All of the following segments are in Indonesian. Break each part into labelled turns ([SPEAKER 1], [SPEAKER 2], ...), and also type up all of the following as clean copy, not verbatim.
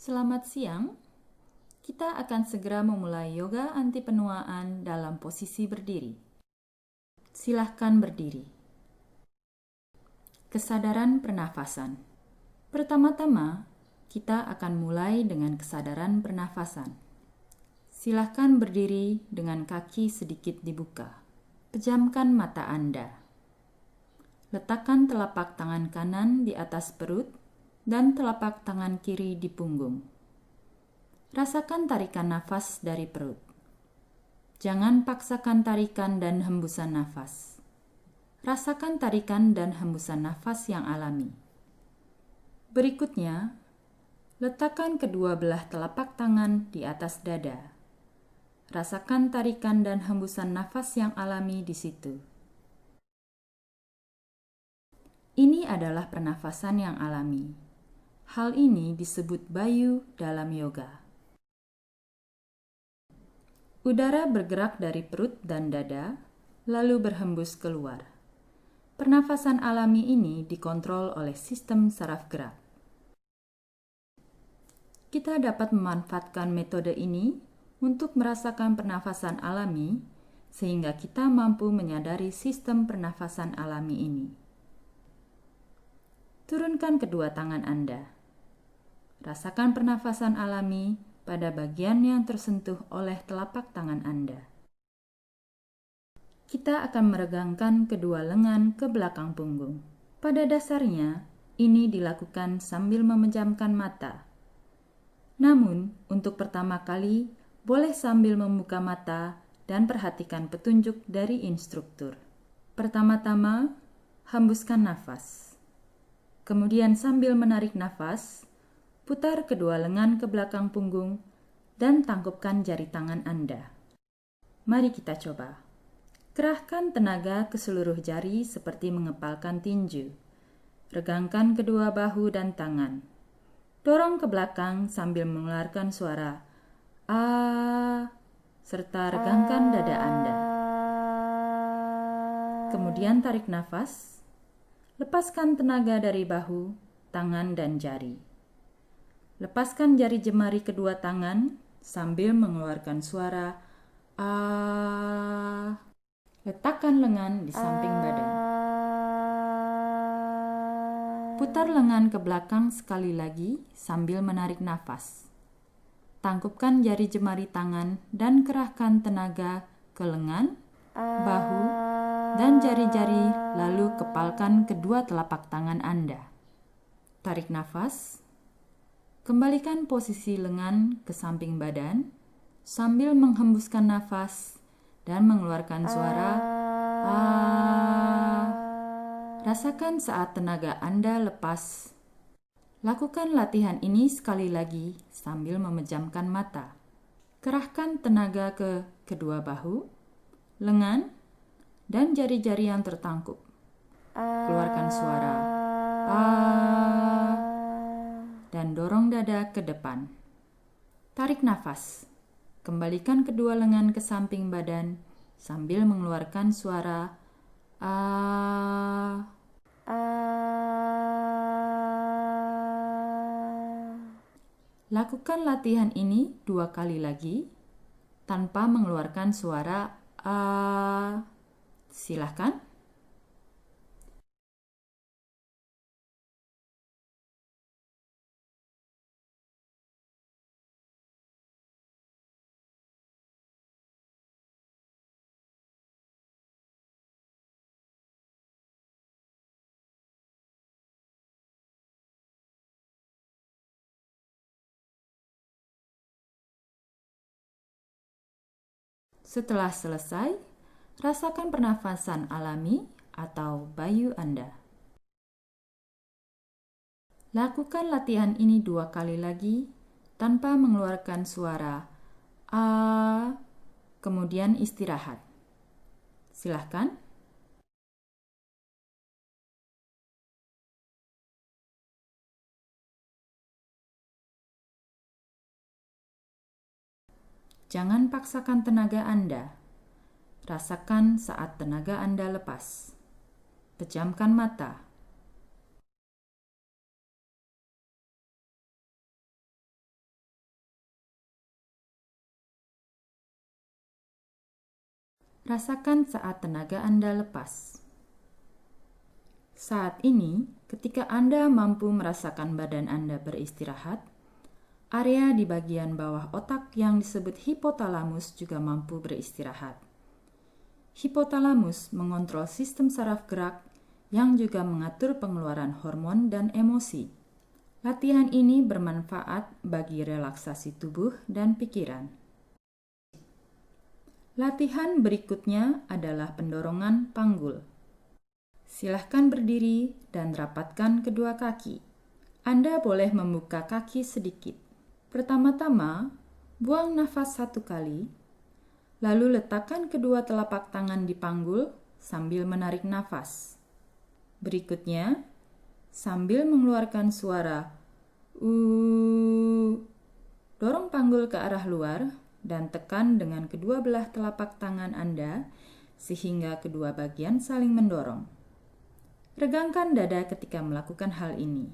[SPEAKER 1] Selamat siang, kita akan segera memulai yoga anti penuaan dalam posisi berdiri. Silahkan berdiri. Kesadaran pernafasan. Pertama-tama, kita akan mulai dengan kesadaran pernafasan. Silahkan berdiri dengan kaki sedikit dibuka. Pejamkan mata Anda. Letakkan telapak tangan kanan di atas perut dan telapak tangan kiri di punggung. Rasakan tarikan nafas dari perut. Jangan paksakan tarikan dan hembusan nafas. Rasakan tarikan dan hembusan nafas yang alami. Berikutnya, letakkan kedua belah telapak tangan di atas dada. Rasakan tarikan dan hembusan nafas yang alami di situ. Ini adalah pernafasan yang alami. Hal ini disebut bayu dalam yoga. Udara bergerak dari perut dan dada, lalu berhembus keluar. Pernafasan alami ini dikontrol oleh sistem saraf gerak. Kita dapat memanfaatkan metode ini untuk merasakan pernafasan alami, sehingga kita mampu menyadari sistem pernafasan alami ini. Turunkan kedua tangan Anda. Rasakan pernafasan alami pada bagian yang tersentuh oleh telapak tangan Anda. Kita akan meregangkan kedua lengan ke belakang punggung. Pada dasarnya, ini dilakukan sambil memejamkan mata. Namun, untuk pertama kali, boleh sambil membuka mata dan perhatikan petunjuk dari instruktur. Pertama-tama, hembuskan nafas. Kemudian sambil menarik nafas, putar kedua lengan ke belakang punggung dan tangkupkan jari tangan Anda. Mari kita coba. Kerahkan tenaga ke seluruh jari seperti mengepalkan tinju. Regangkan kedua bahu dan tangan. Dorong ke belakang sambil mengeluarkan suara "ah", serta regangkan dada Anda. Kemudian tarik nafas. Lepaskan tenaga dari bahu, tangan, dan jari. Lepaskan jari jemari kedua tangan sambil mengeluarkan suara "ah". Letakkan lengan di samping badan. Putar lengan ke belakang sekali lagi sambil menarik nafas. Tangkupkan jari jemari tangan dan kerahkan tenaga ke lengan, bahu, dan jari-jari, lalu kepalkan kedua telapak tangan Anda. Tarik nafas. Kembalikan posisi lengan ke samping badan sambil menghembuskan nafas dan mengeluarkan suara "ah". Rasakan saat tenaga Anda lepas. Lakukan latihan ini sekali lagi sambil memejamkan mata. Kerahkan tenaga ke kedua bahu, lengan, dan jari-jari yang tertangkup. Keluarkan suara "ah" dan dorong dada ke depan. Tarik nafas. Kembalikan kedua lengan ke samping badan sambil mengeluarkan suara "ah". Lakukan latihan ini 2 kali lagi tanpa mengeluarkan suara "ah". Silahkan. Setelah selesai, rasakan pernafasan alami atau bayu Anda. Lakukan latihan ini 2 kali lagi tanpa mengeluarkan suara "ah", kemudian istirahat. Silahkan. Jangan paksakan tenaga Anda. Rasakan saat tenaga Anda lepas. Pejamkan mata. Rasakan saat tenaga Anda lepas. Saat ini, ketika Anda mampu merasakan badan Anda beristirahat, area di bagian bawah otak yang disebut hipotalamus juga mampu beristirahat. Hipotalamus mengontrol sistem saraf gerak yang juga mengatur pengeluaran hormon dan emosi. Latihan ini bermanfaat bagi relaksasi tubuh dan pikiran. Latihan berikutnya adalah pendorongan panggul. Silahkan berdiri dan rapatkan kedua kaki. Anda boleh membuka kaki sedikit. Pertama-tama, buang nafas 1 kali, lalu letakkan kedua telapak tangan di panggul sambil menarik nafas. Berikutnya, sambil mengeluarkan suara dorong panggul ke arah luar dan tekan dengan kedua belah telapak tangan Anda sehingga kedua bagian saling mendorong. Regangkan dada ketika melakukan hal ini.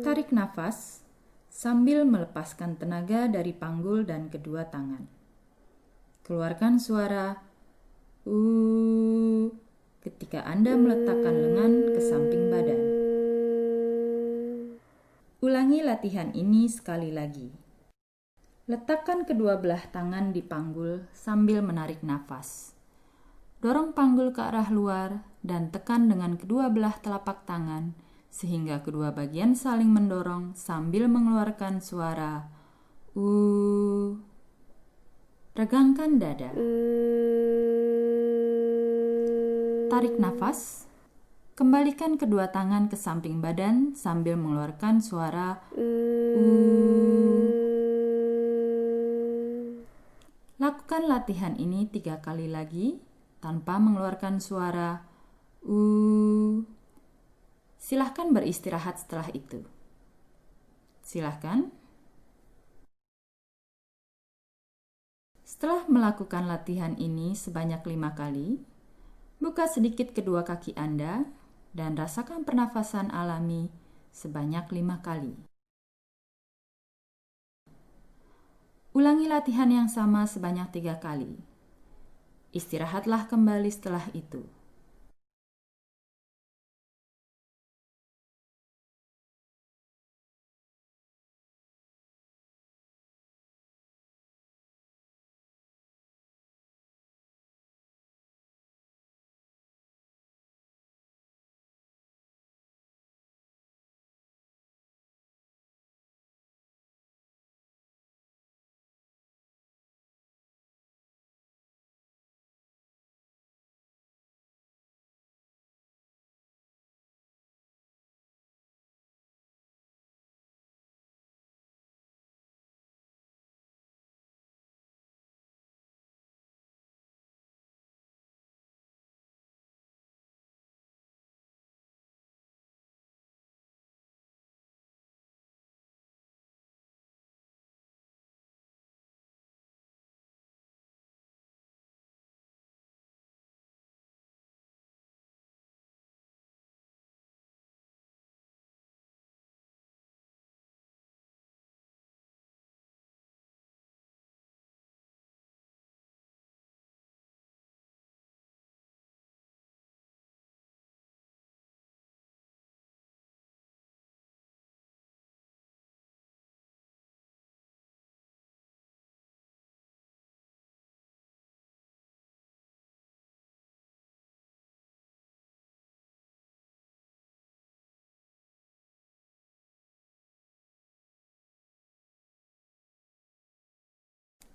[SPEAKER 1] Tarik nafas sambil melepaskan tenaga dari panggul dan kedua tangan. Keluarkan suara ketika Anda meletakkan lengan ke samping badan. Ulangi latihan ini sekali lagi. Letakkan kedua belah tangan di panggul sambil menarik nafas. Dorong panggul ke arah luar dan tekan dengan kedua belah telapak tangan sehingga kedua bagian saling mendorong sambil mengeluarkan suara Regangkan dada. Tarik nafas. Kembalikan kedua tangan ke samping badan sambil mengeluarkan suara Lakukan latihan ini 3 kali lagi tanpa mengeluarkan suara Silahkan beristirahat setelah itu. Silahkan. Setelah melakukan latihan ini sebanyak 5 kali, buka sedikit kedua kaki Anda dan rasakan pernafasan alami sebanyak 5 kali. Ulangi latihan yang sama sebanyak 3 kali. Istirahatlah kembali setelah itu.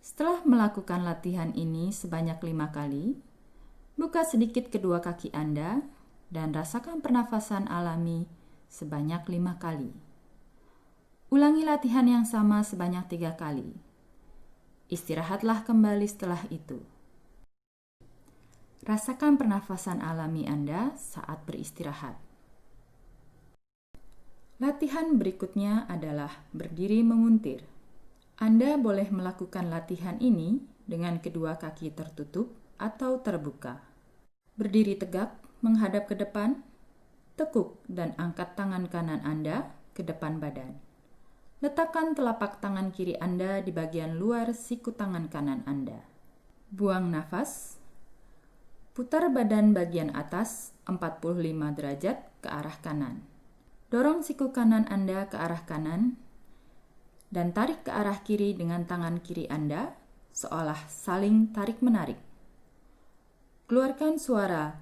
[SPEAKER 1] Setelah melakukan latihan ini sebanyak 5 kali, buka sedikit kedua kaki Anda dan rasakan pernafasan alami sebanyak 5 kali. Ulangi latihan yang sama sebanyak 3 kali. Istirahatlah kembali setelah itu. Rasakan pernafasan alami Anda saat beristirahat. Latihan berikutnya adalah berdiri menguntir. Anda boleh melakukan latihan ini dengan kedua kaki tertutup atau terbuka. Berdiri tegak, menghadap ke depan, tekuk dan angkat tangan kanan Anda ke depan badan. Letakkan telapak tangan kiri Anda di bagian luar siku tangan kanan Anda. Buang nafas. Putar badan bagian atas 45 derajat ke arah kanan. Dorong siku kanan Anda ke arah kanan dan tarik ke arah kiri dengan tangan kiri Anda seolah saling tarik-menarik. Keluarkan suara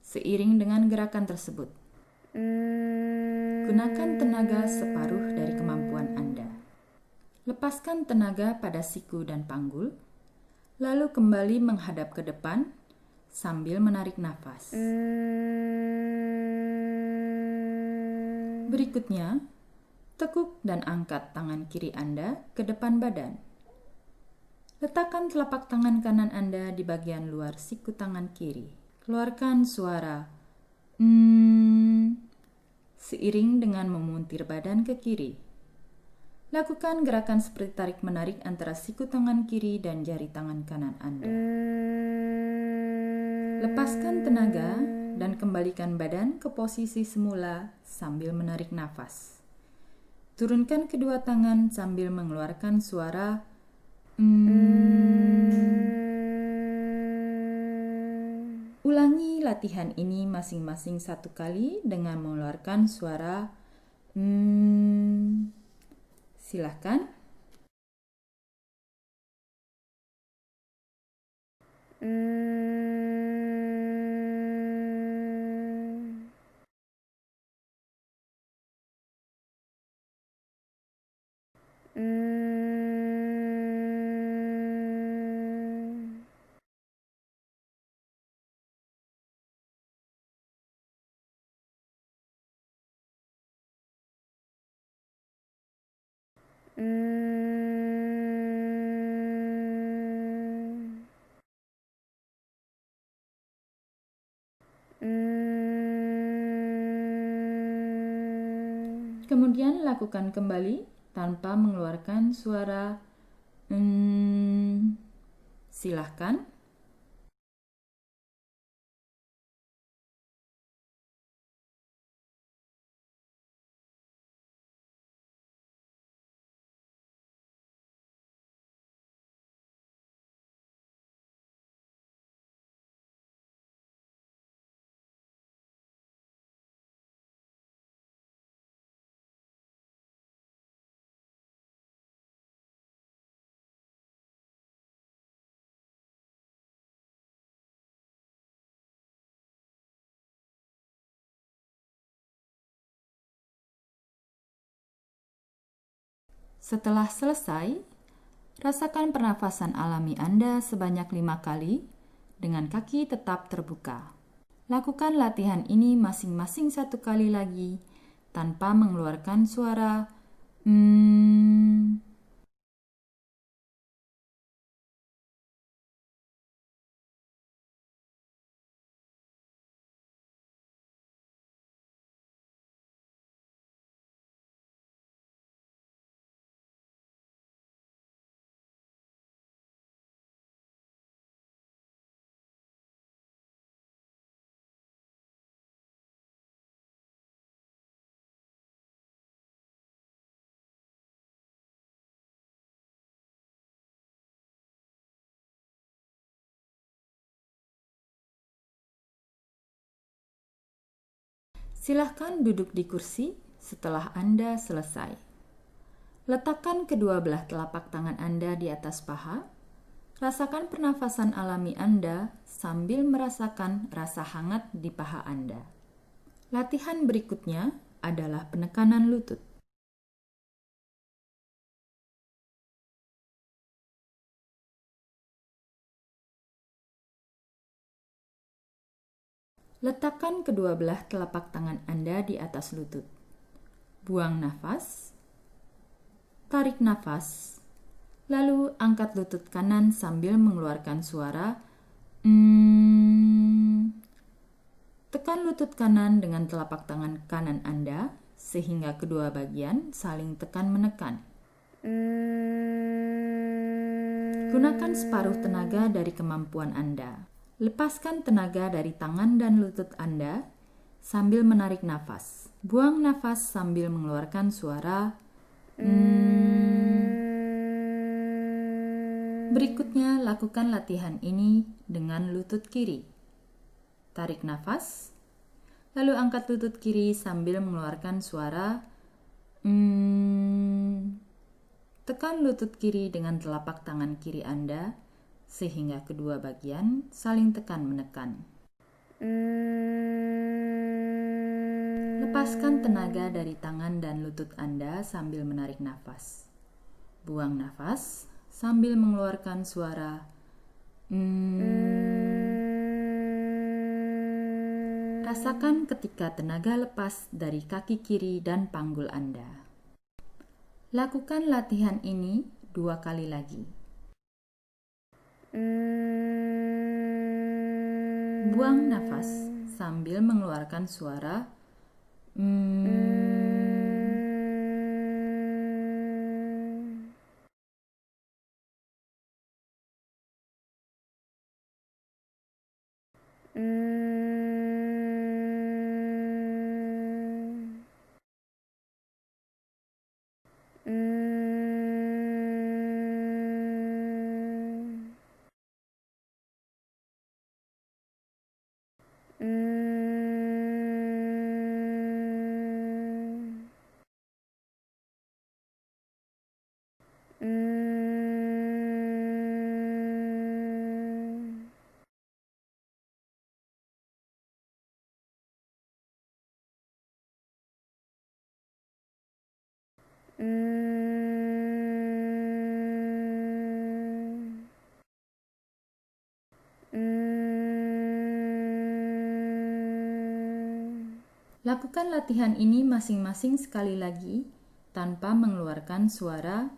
[SPEAKER 1] seiring dengan gerakan tersebut. Gunakan tenaga separuh dari kemampuan Anda. Lepaskan tenaga pada siku dan panggul, lalu kembali menghadap ke depan sambil menarik nafas. Berikutnya, tekuk dan angkat tangan kiri Anda ke depan badan. Letakkan telapak tangan kanan Anda di bagian luar siku tangan kiri. Keluarkan suara seiring dengan memuntir badan ke kiri. Lakukan gerakan seperti tarik-menarik antara siku tangan kiri dan jari tangan kanan Anda. Lepaskan tenaga dan kembalikan badan ke posisi semula sambil menarik nafas. Turunkan kedua tangan sambil mengeluarkan suara Ulangi latihan ini masing-masing 1 kali dengan mengeluarkan suara Silahkan. Kemudian lakukan kembali tanpa mengeluarkan suara Silahkan. Setelah selesai, rasakan pernafasan alami Anda sebanyak 5 kali dengan kaki tetap terbuka. Lakukan latihan ini masing-masing 1 kali lagi tanpa mengeluarkan suara Silahkan duduk di kursi setelah Anda selesai. Letakkan kedua belah telapak tangan Anda di atas paha. Rasakan pernafasan alami Anda sambil merasakan rasa hangat di paha Anda. Latihan berikutnya adalah penekanan lutut. Letakkan kedua belah telapak tangan Anda di atas lutut. Buang nafas. Tarik nafas. Lalu angkat lutut kanan sambil mengeluarkan suara Tekan lutut kanan dengan telapak tangan kanan Anda sehingga kedua bagian saling tekan menekan. Gunakan separuh tenaga dari kemampuan Anda. Lepaskan tenaga dari tangan dan lutut Anda sambil menarik nafas. Buang nafas sambil mengeluarkan suara Berikutnya, lakukan latihan ini dengan lutut kiri. Tarik nafas, lalu angkat lutut kiri sambil mengeluarkan suara Tekan lutut kiri dengan telapak tangan kiri Anda, sehingga kedua bagian saling tekan-menekan. Lepaskan tenaga dari tangan dan lutut Anda sambil menarik nafas. Buang nafas sambil mengeluarkan suara Rasakan ketika tenaga lepas dari kaki kiri dan panggul Anda. Lakukan latihan ini 2 kali lagi. Buang nafas sambil mengeluarkan suara Lakukan latihan ini masing-masing sekali lagi tanpa mengeluarkan suara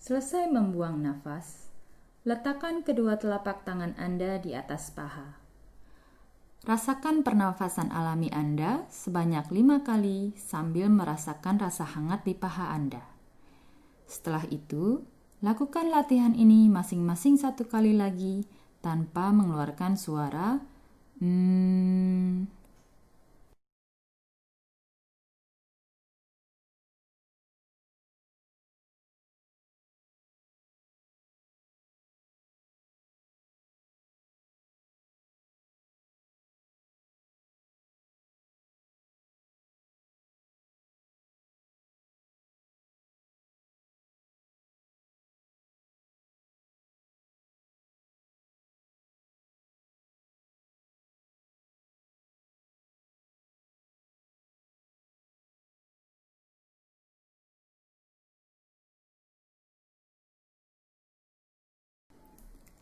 [SPEAKER 1] Selesai membuang nafas, letakkan kedua telapak tangan Anda di atas paha. Rasakan pernafasan alami Anda sebanyak 5 kali sambil merasakan rasa hangat di paha Anda. Setelah itu, lakukan latihan ini masing-masing 1 kali lagi tanpa mengeluarkan suara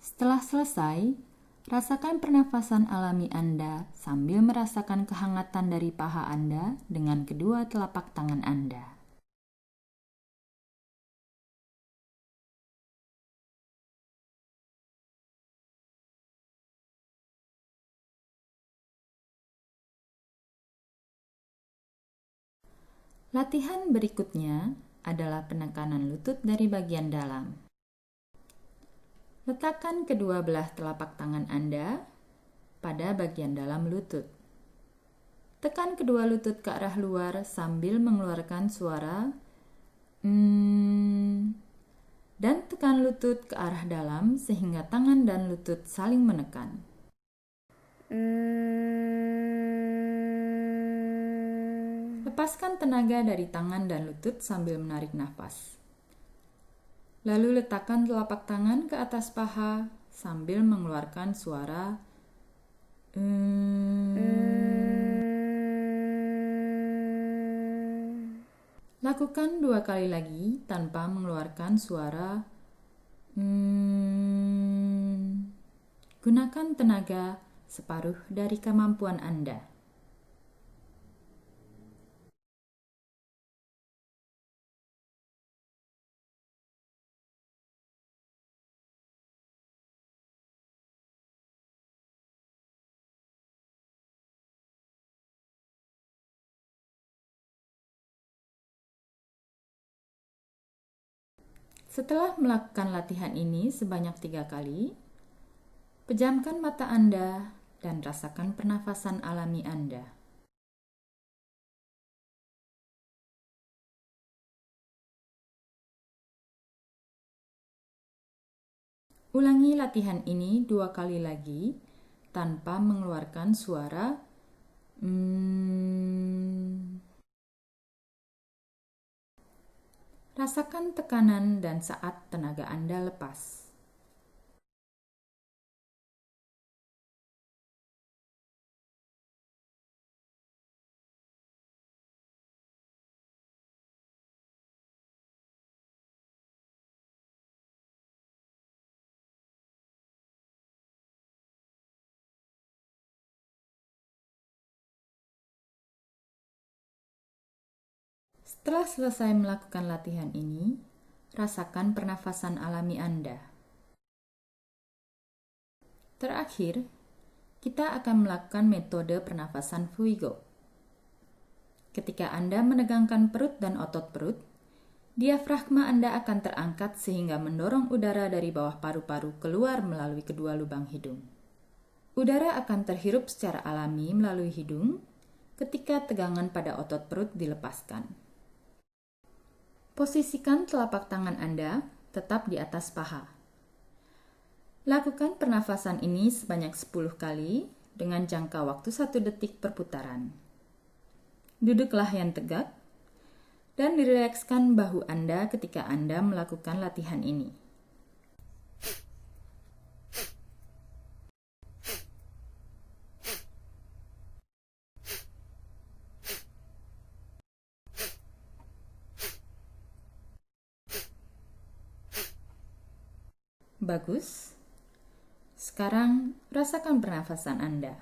[SPEAKER 1] Setelah selesai, rasakan pernafasan alami Anda sambil merasakan kehangatan dari paha Anda dengan kedua telapak tangan Anda. Latihan berikutnya adalah penekanan lutut dari bagian dalam. Letakkan kedua belah telapak tangan Anda pada bagian dalam lutut. Tekan kedua lutut ke arah luar sambil mengeluarkan suara dan tekan lutut ke arah dalam sehingga tangan dan lutut saling menekan. Lepaskan tenaga dari tangan dan lutut sambil menarik nafas. Lalu letakkan telapak tangan ke atas paha sambil mengeluarkan suara Lakukan 2 kali lagi tanpa mengeluarkan suara Gunakan tenaga separuh dari kemampuan Anda. Setelah melakukan latihan ini sebanyak 3 kali, pejamkan mata Anda dan rasakan pernafasan alami Anda. Ulangi latihan ini 2 kali lagi tanpa mengeluarkan suara Rasakan tekanan dan saat tenaga Anda lepas. Setelah selesai melakukan latihan ini, rasakan pernafasan alami Anda. Terakhir, kita akan melakukan metode pernafasan Fuigo. Ketika Anda menegangkan perut dan otot perut, diafragma Anda akan terangkat sehingga mendorong udara dari bawah paru-paru keluar melalui kedua lubang hidung. Udara akan terhirup secara alami melalui hidung ketika tegangan pada otot perut dilepaskan. Posisikan telapak tangan Anda tetap di atas paha. Lakukan pernafasan ini sebanyak 10 kali dengan jangka waktu 1 detik per putaran. Duduklah yang tegak dan rilekskan bahu Anda ketika Anda melakukan latihan ini. Bagus. Sekarang rasakan pernafasan Anda.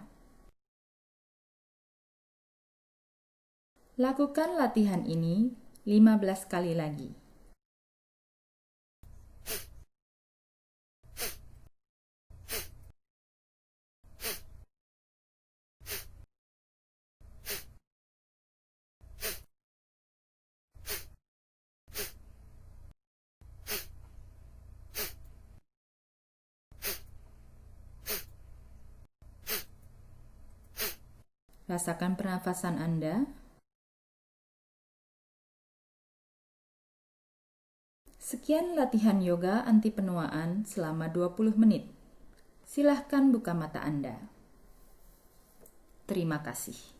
[SPEAKER 1] Lakukan latihan ini 15 kali lagi. Rasakan pernafasan Anda. Sekian latihan yoga anti penuaan selama 20 menit. Silahkan buka mata Anda. Terima kasih.